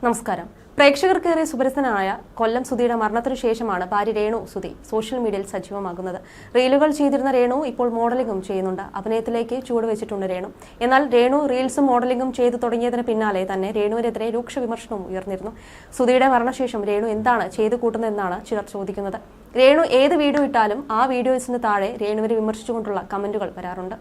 നമസ്കാരം. പ്രേക്ഷകർക്കേറെ സുപരിചിതനായ കൊല്ലം സുധിയുടെ മരണത്തിനു ശേഷമാണ് ഭാര്യ രേണു സുധി സോഷ്യൽ മീഡിയയിൽ സജീവമാകുന്നത്. റീലുകൾ ചെയ്തിരുന്ന രേണു ഇപ്പോൾ മോഡലിംഗും ചെയ്യുന്നുണ്ട്. അഭിനയത്തിലേക്ക് ചുവടുവെച്ചിട്ടുണ്ട് രേണു. എന്നാൽ രേണു റീൽസും മോഡലിംഗും ചെയ്തു തുടങ്ങിയതിന് പിന്നാലെ തന്നെ രേണുവിനെതിരെ രൂക്ഷ വിമർശനവും ഉയർന്നിരുന്നു. സുധിയുടെ മരണശേഷം രേണു എന്താണ് ചെയ്തു കൂട്ടുന്നതെന്നാണ് ചിലർ ചോദിക്കുന്നത്. രേണു ഏത് വീഡിയോ ഇട്ടാലും ആ വീഡിയോസിന് താഴെ രേണുവിനെ വിമർശിച്ചുകൊണ്ടുള്ള കമന്റുകൾ വരാറുണ്ട്.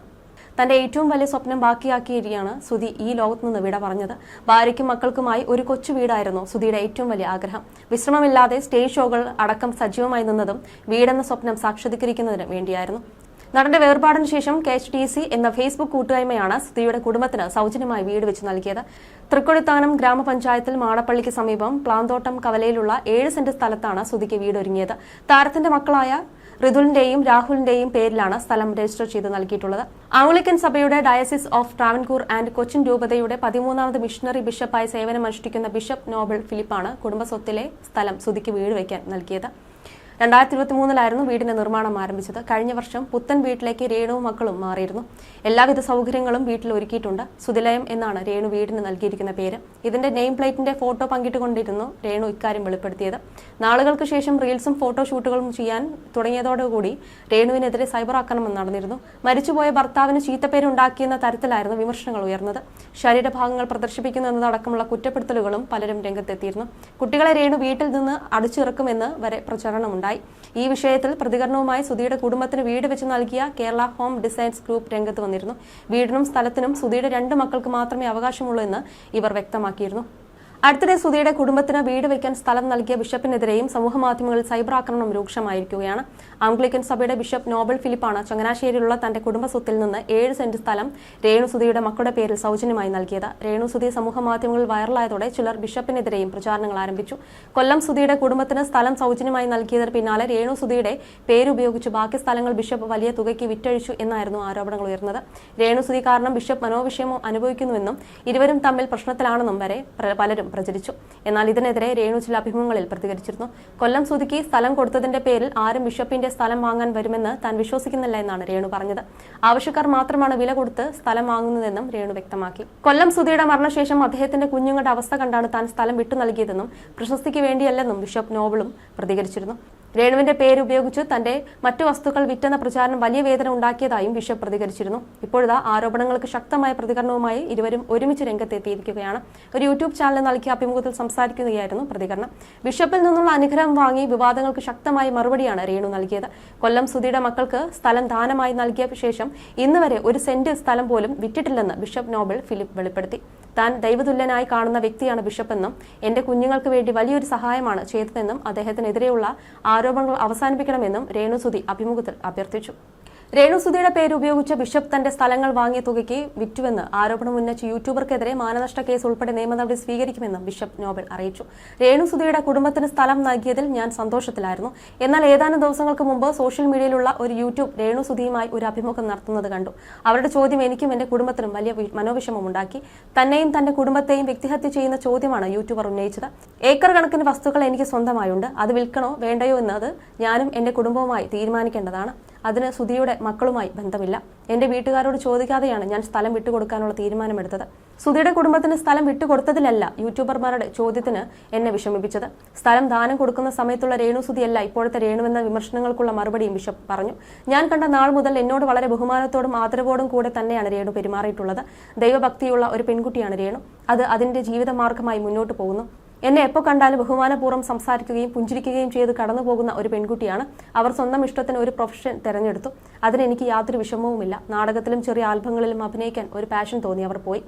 തന്റെ ഏറ്റവും വലിയ സ്വപ്നം ബാക്കിയാക്കിയിരിക്കുകയാണ് സുധി ഈ ലോകത്ത് നിന്ന് വിട പറഞ്ഞത്. ഭാര്യയ്ക്കും മക്കൾക്കുമായി ഒരു കൊച്ചു വീടായിരുന്നു സുധിയുടെ ഏറ്റവും വലിയ ആഗ്രഹം. വിശ്രമമില്ലാതെ സ്റ്റേജ് ഷോകൾ അടക്കം സജീവമായി നിന്നതും വീടെന്ന സ്വപ്നം സാക്ഷാത്കരിക്കുന്നതിന് വേണ്ടിയായിരുന്നു. നടന്റെ വേർപാടിന് ശേഷം KHTC എന്ന ഫേസ്ബുക്ക് കൂട്ടായ്മയാണ് സുധിയുടെ കുടുംബത്തിന് സൗജന്യമായി വീട് വെച്ച് നൽകിയത്. തൃക്കൊടിത്താനം ഗ്രാമപഞ്ചായത്തിൽ മാടപ്പള്ളിക്ക് സമീപം പ്ലാന്തോട്ടം കവലയിലുള്ള 7 സെന്റ് സ്ഥലത്താണ് സുധിക്ക് വീടൊരുങ്ങിയത്. താരത്തിന്റെ മക്കളായ ഋതുലിന്റെയും രാഹുലിന്റെയും പേരിലാണ് സ്ഥലം രജിസ്റ്റർ ചെയ്ത് നൽകിയിട്ടുള്ളത്. ആംഗ്ലിക്കൻ സഭയുടെ diocese of Travancore and Cochin രൂപതയുടെ 13ാമത് മിഷണറി ബിഷപ്പായി സേവനമനുഷ്ഠിക്കുന്ന ബിഷപ്പ് നോബൽ ഫിലിപ്പാണ് കുടുംബസ്വത്തിലെ സ്ഥലം സുധിക്ക് വീട് വയ്ക്കാൻ നൽകിയത്. 2023 വീടിന്റെ നിർമ്മാണം ആരംഭിച്ചത്. കഴിഞ്ഞ വർഷം പുത്തൻ വീട്ടിലേക്ക് രേണുവും മക്കളും മാറിയിരുന്നു. എല്ലാവിധ സൗകര്യങ്ങളും വീട്ടിൽ ഒരുക്കിയിട്ടുണ്ട്. സുധിലയം എന്നാണ് രേണു വീടിന് നൽകിയിരിക്കുന്ന പേര്. ഇതിന്റെ നെയിം പ്ലേറ്റിന്റെ ഫോട്ടോ പങ്കിട്ടുകൊണ്ടിരുന്നു രേണു ഇക്കാര്യം വെളിപ്പെടുത്തിയത്. നാളുകൾക്ക് ശേഷം റീൽസും ഫോട്ടോഷൂട്ടുകളും ചെയ്യാൻ തുടങ്ങിയതോടുകൂടി രേണുവിനെതിരെ സൈബർ ആക്രമണം നടന്നിരുന്നു. മരിച്ചുപോയ ഭർത്താവിന് ചീത്തപ്പേരുണ്ടാക്കിയെന്ന തരത്തിലായിരുന്നു വിമർശനങ്ങൾ ഉയർന്നത്. ശരീരഭാഗങ്ങൾ പ്രദർശിപ്പിക്കുന്നു എന്നതടക്കമുള്ള കുറ്റപ്പെടുത്തലുകളും പലരും രംഗത്തെത്തിയിരുന്നു. കുട്ടികളെ രേണു വീട്ടിൽ നിന്ന് അടിച്ചിറക്കുമെന്ന് വരെ പ്രചരണമുണ്ടായി. ഈ വിഷയത്തിൽ പ്രതികരണവുമായി സുധിയുടെ കുടുംബത്തിന് വീട് വെച്ച് നൽകിയ കേരള ഹോം ഡിസൈൻസ് ഗ്രൂപ്പ് രംഗത്ത് വന്നിരുന്നു. വീടിനും സ്ഥലത്തിനും സുധിയുടെ 2 മക്കൾക്ക് മാത്രമേ അവകാശമുള്ളൂ എന്ന് ഇവർ വ്യക്തമാക്കിയിരുന്നു. അടുത്തിടെ സുധിയുടെ കുടുംബത്തിന് വീട് വയ്ക്കാൻ സ്ഥലം നൽകിയ ബിഷപ്പിനെതിരെയും സമൂഹമാധ്യമങ്ങളിൽ സൈബർ ആക്രമണം രൂക്ഷമായിരിക്കുകയാണ്. ആംഗ്ലിക്കൻ സഭയുടെ ബിഷപ്പ് നോബൽ ഫിലിപ്പാണ് ചങ്ങനാശ്ശേരിയിലുള്ള തന്റെ കുടുംബ സ്വത്തിൽ നിന്ന് 7 സെന്റ് സ്ഥലം രേണു സുധിയുടെ മക്കളുടെ പേരിൽ സൗജന്യമായി നൽകിയത്. രേണു സുധി സമൂഹമാധ്യമങ്ങളിൽ വൈറലായതോടെ ചിലർ ബിഷപ്പിനെതിരെയും പ്രചാരണങ്ങൾ ആരംഭിച്ചു. കൊല്ലം സുധിയുടെ കുടുംബത്തിന് സ്ഥലം സൗജന്യമായി നൽകിയതിന് പിന്നാലെ രേണു സുധിയുടെ പേരുപയോഗിച്ച് ബാക്കി സ്ഥലങ്ങൾ ബിഷപ്പ് വലിയ തുകയ്ക്ക് വിറ്റഴിച്ചു എന്നായിരുന്നു ആരോപണങ്ങൾ ഉയർന്നത്. രേണു സുധി കാരണം ബിഷപ്പ് മനോവിഷമം അനുഭവിക്കുന്നുവെന്നും ഇരുവരും തമ്മിൽ പ്രശ്നത്തിലാണെന്നും വരെ പലരും പ്രചരിച്ചു. എന്നാൽ ഇതിനെതിരെ രേണു ചില അഭിമുഖങ്ങളിൽ പ്രതികരിച്ചിരുന്നു. കൊല്ലം സുധിക്ക് സ്ഥലം കൊടുത്തതിന്റെ പേരിൽ ആരും ബിഷപ്പിന്റെ സ്ഥലം വാങ്ങാൻ വരുമെന്ന് താൻ വിശ്വസിക്കുന്നില്ല എന്നാണ് രേണു പറഞ്ഞത്. ആവശ്യക്കാർ മാത്രമാണ് വില കൊടുത്ത് സ്ഥലം വാങ്ങുന്നതെന്നും രേണു വ്യക്തമാക്കി. കൊല്ലം സുധിയുടെ മരണശേഷം അദ്ദേഹത്തിന്റെ കുഞ്ഞുങ്ങളുടെ അവസ്ഥ കണ്ടാണ് താൻ സ്ഥലം വിട്ടു നൽകിയതെന്നും പ്രശസ്തിക്ക് വേണ്ടിയല്ലെന്നും ബിഷപ്പ് നോബലും പ്രതികരിച്ചിരുന്നു. രേണുവിന്റെ പേര് ഉപയോഗിച്ച് തന്റെ മറ്റു വസ്തുക്കൾ വിറ്റെന്ന പ്രചാരണം വലിയ വേദന ഉണ്ടാക്കിയതായും ബിഷപ്പ് പ്രതികരിച്ചിരുന്നു. ഇപ്പോഴത്തെ ആരോപണങ്ങൾക്ക് ശക്തമായ പ്രതികരണവുമായി ഇരുവരും ഒരുമിച്ച് രംഗത്തെത്തിയിരിക്കുകയാണ്. ഒരു യൂട്യൂബ് ചാനലിന് നൽകിയ അഭിമുഖത്തിൽ സംസാരിക്കുകയായിരുന്നു പ്രതികരണം. ബിഷപ്പിൽ നിന്നുള്ള അനുഗ്രഹം വാങ്ങി വിവാദങ്ങൾക്ക് ശക്തമായ മറുപടിയാണ് രേണു നൽകിയത്. കൊല്ലം സുധിയുടെ മക്കൾക്ക് സ്ഥലം ദാനമായി നൽകിയ ശേഷം ഇന്ന് വരെ 1 സെന്റ് സ്ഥലം പോലും വിറ്റിട്ടില്ലെന്ന് ബിഷപ്പ് നോബൽ ഫിലിപ്പ് വെളിപ്പെടുത്തി. താൻ ദൈവതുല്യനായി കാണുന്ന വ്യക്തിയാണ് ബിഷപ്പെന്നും എന്റെ കുഞ്ഞുങ്ങൾക്ക് വേണ്ടി വലിയൊരു സഹായമാണ് ചെയ്തതെന്നും അദ്ദേഹത്തിനെതിരെയുള്ള ആരോപണങ്ങൾ അവസാനിപ്പിക്കണമെന്നും രേണു സുധി അഭിമുഖത്തിൽ അഭ്യർത്ഥിച്ചു. രേണു സുധിയുടെ പേര് ഉപയോഗിച്ച് ബിഷപ്പ് തന്റെ സ്ഥലങ്ങൾ വാങ്ങിയ തുകയ്ക്ക് വിറ്റുവെന്ന് ആരോപണം ഉന്നയിച്ച യൂട്യൂബർക്കെതിരെ മാനനഷ്ട കേസ് ഉൾപ്പെടെ നിയമ നടപടി സ്വീകരിക്കുമെന്നും ബിഷപ്പ് നോബൽ അറിയിച്ചു. രേണു സുധിയുടെ കുടുംബത്തിന് സ്ഥലം നൽകിയതിൽ ഞാൻ സന്തോഷത്തിലായിരുന്നു. എന്നാൽ ഏതാനും ദിവസങ്ങൾക്ക് മുമ്പ് സോഷ്യൽ മീഡിയയിലുള്ള ഒരു യൂട്യൂബ് രേണു സുധിയുമായി ഒരു അഭിമുഖം നടത്തുന്നത് കണ്ടു. അവരുടെ ചോദ്യം എനിക്കും എന്റെ കുടുംബത്തിനും വലിയ മനോവിഷമമുണ്ടാക്കി. തന്നെയും തന്റെ കുടുംബത്തെയും വ്യക്തിഹത്യ ചെയ്യുന്ന ചോദ്യമാണ് യൂട്യൂബർ ഉന്നയിച്ചത്. ഏക്കർ കണക്കിന് വസ്തുക്കൾ എനിക്ക് സ്വന്തമായുണ്ട്. അത് വിൽക്കണോ വേണ്ടയോ എന്നത് ഞാനും എന്റെ കുടുംബവുമായി തീരുമാനിക്കേണ്ടതാണ്. അതിന് സുധിയുടെ മക്കളുമായി ബന്ധമില്ല. എന്റെ വീട്ടുകാരോട് ചോദിക്കാതെയാണ് ഞാൻ സ്ഥലം വിട്ടുകൊടുക്കാനുള്ള തീരുമാനമെടുത്തത്. സുധിയുടെ കുടുംബത്തിന് സ്ഥലം വിട്ടുകൊടുത്തതിലല്ല യൂട്യൂബർമാരുടെ ചോദ്യത്തിന് എന്നെ വിഷമിപ്പിച്ചത്. സ്ഥലം ദാനം കൊടുക്കുന്ന സമയത്തുള്ള രേണു സുധിയല്ല ഇപ്പോഴത്തെ രേണുവെന്ന വിമർശനങ്ങൾക്കുള്ള മറുപടിയും ബിഷപ്പ് പറഞ്ഞു. ഞാൻ കണ്ട നാൾ മുതൽ എന്നോട് വളരെ ബഹുമാനത്തോടും ആദരവോടും കൂടെ തന്നെയാണ് രേണു പെരുമാറിയിട്ടുള്ളത്. ദൈവഭക്തിയുള്ള ഒരു പെൺകുട്ടിയാണ് രേണു. അത് അതിന്റെ ജീവിതമാർഗമായി മുന്നോട്ട് പോകുന്നു. എന്നെ എപ്പോൾ കണ്ടാലും ബഹുമാനപൂർവ്വം സംസാരിക്കുകയും പുഞ്ചിരിക്കുകയും ചെയ്ത് കടന്നു പോകുന്ന ഒരു പെൺകുട്ടിയാണ്. അവർ സ്വന്തം ഇഷ്ടത്തിന് ഒരു പ്രൊഫഷൻ തെരഞ്ഞെടുത്തു. അതിനെനിക്ക് യാതൊരു വിഷമവുമില്ല. നാടകത്തിലും ചെറിയ ആൽബങ്ങളിലും അഭിനയിക്കാൻ ഒരു പാഷൻ തോന്നി അവർ പോയി.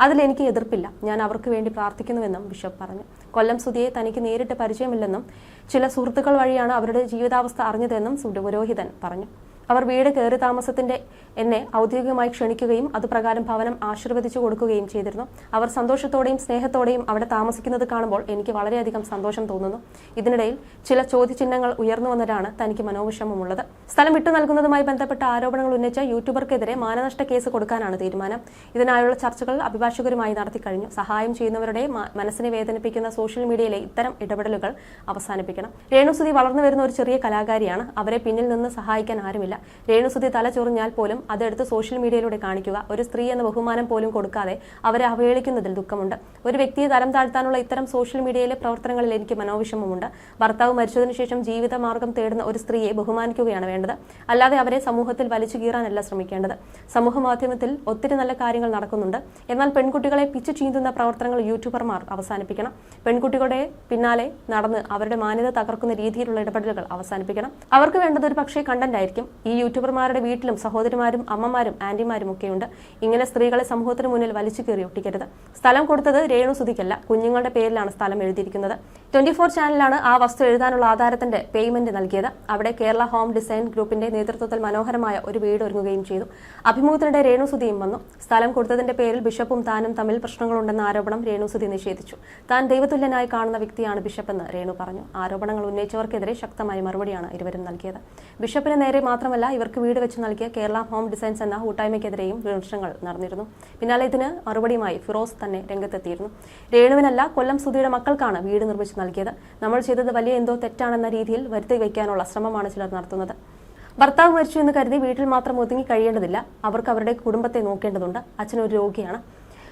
അതിലെനിക്ക് എതിർപ്പില്ല. ഞാൻ അവർക്ക് വേണ്ടി പ്രാർത്ഥിക്കുന്നുവെന്നും ബിഷപ്പ് പറഞ്ഞു. കൊല്ലം സുധിയെ തനിക്ക് നേരിട്ട് പരിചയമില്ലെന്നും ചില സുഹൃത്തുക്കൾ വഴിയാണ് അവരുടെ ജീവിതാവസ്ഥ അറിഞ്ഞതെന്നും പുരോഹിതൻ പറഞ്ഞു. അവർ വീട് കയറി താമസത്തിന്റെ എന്നെ ഔദ്യോഗികമായി ക്ഷണിക്കുകയും അതുപ്രകാരം ഭവനം ആശീർവദിച്ചു കൊടുക്കുകയും ചെയ്തിരുന്നു. അവർ സന്തോഷത്തോടെയും സ്നേഹത്തോടെയും അവിടെ താമസിക്കുന്നത് കാണുമ്പോൾ എനിക്ക് വളരെയധികം സന്തോഷം തോന്നുന്നു. ഇതിനിടയിൽ ചില ചോദ്യചിഹ്നങ്ങൾ ഉയർന്നു വന്നതാണ് തനിക്ക് മനോവിഷമമുള്ളത്. സ്ഥലം വിട്ടു നൽകുന്നതുമായി ബന്ധപ്പെട്ട ആരോപണങ്ങൾ ഉന്നയിച്ച യൂട്യൂബർക്കെതിരെ മാനനഷ്ട കേസ് കൊടുക്കാനാണ് തീരുമാനം. ഇതിനായുള്ള ചർച്ചകൾ അഭിഭാഷകരുമായി നടത്തിക്കഴിഞ്ഞു. സഹായം ചെയ്യുന്നവരുടെ മനസ്സിനെ വേദനിപ്പിക്കുന്ന സോഷ്യൽ മീഡിയയിലെ ഇത്തരം ഇടപെടലുകൾ അവസാനിപ്പിക്കണം. രേണു സുധി വളർന്നു വരുന്ന ഒരു ചെറിയ കലാകാരിയാണ്. അവരെ പിന്നിൽ നിന്ന് സഹായിക്കാൻ ആരുമില്ല. പാടില്ല. രേണുസുതി തല ചൊറിഞ്ഞാൽ പോലും അതെടുത്ത് സോഷ്യൽ മീഡിയയിലൂടെ കാണിക്കുക, ഒരു സ്ത്രീ എന്ന ബഹുമാനം പോലും കൊടുക്കാതെ അവരെ അവഹേളിക്കുന്നതിൽ ദുഃഖമുണ്ട്. ഒരു വ്യക്തിയെ തരം താഴ്ത്താനുള്ള ഇത്തരം സോഷ്യൽ മീഡിയയിലെ പ്രവർത്തനങ്ങളിൽ എനിക്ക് മനോവിഷമമുണ്ട്. ഭർത്താവ് മരിച്ചതിനു ശേഷം ജീവിതമാർഗം തേടുന്ന ഒരു സ്ത്രീയെ ബഹുമാനിക്കുകയാണ് വേണ്ടത്, അല്ലാതെ അവരെ സമൂഹത്തിൽ വലിച്ചു കീറാനല്ല ശ്രമിക്കേണ്ടത്. സമൂഹ മാധ്യമത്തിൽ ഒത്തിരി നല്ല കാര്യങ്ങൾ നടക്കുന്നുണ്ട്. എന്നാൽ പെൺകുട്ടികളെ പിച്ചു ചീന്തുന്ന പ്രവർത്തനങ്ങൾ യൂട്യൂബർമാർ അവസാനിപ്പിക്കണം. പെൺകുട്ടികളുടെ പിന്നാലെ നടന്ന് അവരുടെ മാന്യത തകർക്കുന്ന രീതിയിലുള്ള ഇടപെടലുകൾ അവസാനിപ്പിക്കണം. അവർക്ക് വേണ്ടത് ഒരു പക്ഷേ കണ്ടന്റ് ആയിരിക്കും. ഈ യൂട്യൂബർമാരുടെ വീട്ടിലും സഹോദരിമാരും അമ്മമാരും ആന്റിമാരും ഒക്കെയുണ്ട്. ഇങ്ങനെ സ്ത്രീകളെ സമൂഹത്തിന് മുന്നിൽ വലിച്ചു കീറി ഒട്ടിക്കരുത്. സ്ഥലം കൊടുത്തത് രേണുസുതിക്കല്ല, കുഞ്ഞുങ്ങളുടെ പേരിലാണ് സ്ഥലം എഴുതിയിരിക്കുന്നത്. 24 ചാനലാണ് ആ വസ്തു എഴുതാനുള്ള ആധാരത്തിന്റെ പേയ്മെന്റ് നൽകിയത്. അവിടെ കേരള ഹോം ഡിസൈൻ ഗ്രൂപ്പിന്റെ നേതൃത്വത്തിൽ മനോഹരമായ ഒരു വീട് ഒരുങ്ങുകയും ചെയ്തു. അഭിമുഖത്തിനിടെ രേണുസുതിയും വന്നു. സ്ഥലം കൊടുത്തതിന്റെ പേരിൽ ബിഷപ്പും താനും തമ്മിൽ പ്രശ്നങ്ങളുണ്ടെന്ന ആരോപണം രേണുസുതി നിഷേധിച്ചു. താൻ ദൈവതുല്യനായി കാണുന്ന വ്യക്തിയാണ് ബിഷപ്പെന്ന് രേണു പറഞ്ഞു. ആരോപണങ്ങൾ ഉന്നയിച്ചവർക്കെതിരെ ശക്തമായ മറുപടിയാണ് ഇരുവരും നൽകിയത്. ബിഷപ്പിന് നേരെ മാത്രമല്ല, ഇവർക്ക് വീട് വെച്ച് നൽകിയ കേരള ഹോം ഡിസൈൻസ് എന്ന കൂട്ടായ്മയ്ക്കെതിരെയും വിമർശനങ്ങൾ നടന്നിരുന്നു. പിന്നാലെ ഇതിന് മറുപടിയുമായി ഫിറോസ് തന്നെ രംഗത്തെത്തിയിരുന്നു. രേണുവിനല്ല, കൊല്ലം സുധിയുടെ മക്കൾക്കാണ് വീട് നിർമ്മിച്ച് നൽകിയത്. നമ്മൾ ചെയ്തത് വലിയ എന്തോ തെറ്റാണെന്ന രീതിയിൽ വരുത്തി വയ്ക്കാനുള്ള ശ്രമമാണ് ചിലർ നടത്തുന്നത്. ഭർത്താവ് മരിച്ചു എന്ന് കരുതി വീട്ടിൽ മാത്രം ഒതുങ്ങി കഴിയേണ്ടതില്ല. അവർക്ക് അവരുടെ കുടുംബത്തെ നോക്കേണ്ടതുണ്ട്. അച്ഛനൊരു രോഗിയാണ്.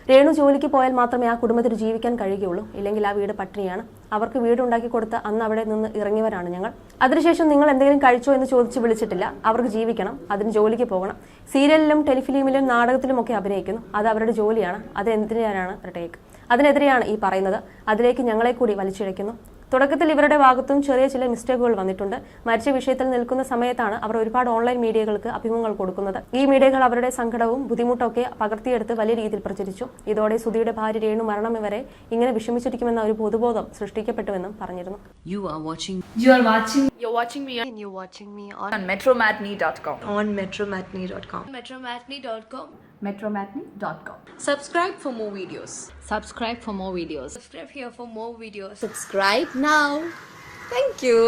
രേണു ജോലിക്ക് പോയാൽ മാത്രമേ ആ കുടുംബത്തിന് ജീവിക്കാൻ കഴിയുകയുള്ളൂ. ഇല്ലെങ്കിൽ ആ വീട് പട്ടിണിയാണ്. അവർക്ക് വീടുണ്ടാക്കി കൊടുത്ത് അന്ന് അവിടെ നിന്ന് ഇറങ്ങിയവരാണ് ഞങ്ങൾ. അതിനുശേഷം നിങ്ങൾ എന്തെങ്കിലും കഴിച്ചോ എന്ന് ചോദിച്ച് വിളിച്ചിട്ടില്ല. അവർക്ക് ജീവിക്കണം, അതിന് ജോലിക്ക് പോകണം. സീരിയലിലും ടെലിഫിലിമിലും നാടകത്തിലും ഒക്കെ അഭിനയിക്കുന്നു. അത് അവരുടെ ജോലിയാണ്. അത് എന്തിനാണ് ടേക്ക്? അതിനെതിരെയാണ് ഈ പറയുന്നത്. അതിലേക്ക് ഞങ്ങളെ കൂടി വലിച്ചിഴയ്ക്കുന്നു. തുടക്കത്തിൽ ഇവരുടെ ഭാഗത്തും ചെറിയ ചില മിസ്റ്റേക്കുകൾ വന്നിട്ടുണ്ട്. മരിച്ച വിഷയത്തിൽ നിൽക്കുന്ന സമയത്താണ് അവർ ഒരുപാട് ഓൺലൈൻ മീഡിയകൾക്ക് അഭിമുഖങ്ങൾ കൊടുക്കുന്നത്. ഈ മീഡിയകൾ അവരുടെ സങ്കടവും ബുദ്ധിമുട്ടൊക്കെ പകർത്തിയെടുത്ത് വലിയ രീതിയിൽ പ്രചരിച്ചു. ഇതോടെ സുധിയുടെ ഭാര്യ രേണു മരണം വരെ ഇങ്ങനെ വിഷമിച്ചിരിക്കുമെന്ന ഒരു പൊതുബോധം സൃഷ്ടിക്കപ്പെട്ടുവെന്നും പറഞ്ഞിരുന്നു. You're watching me on metromatney.com. On metromatney.com. metromatney.com. Subscribe for more videos. Subscribe for more videos. Subscribe here for more videos. Subscribe now. Thank you.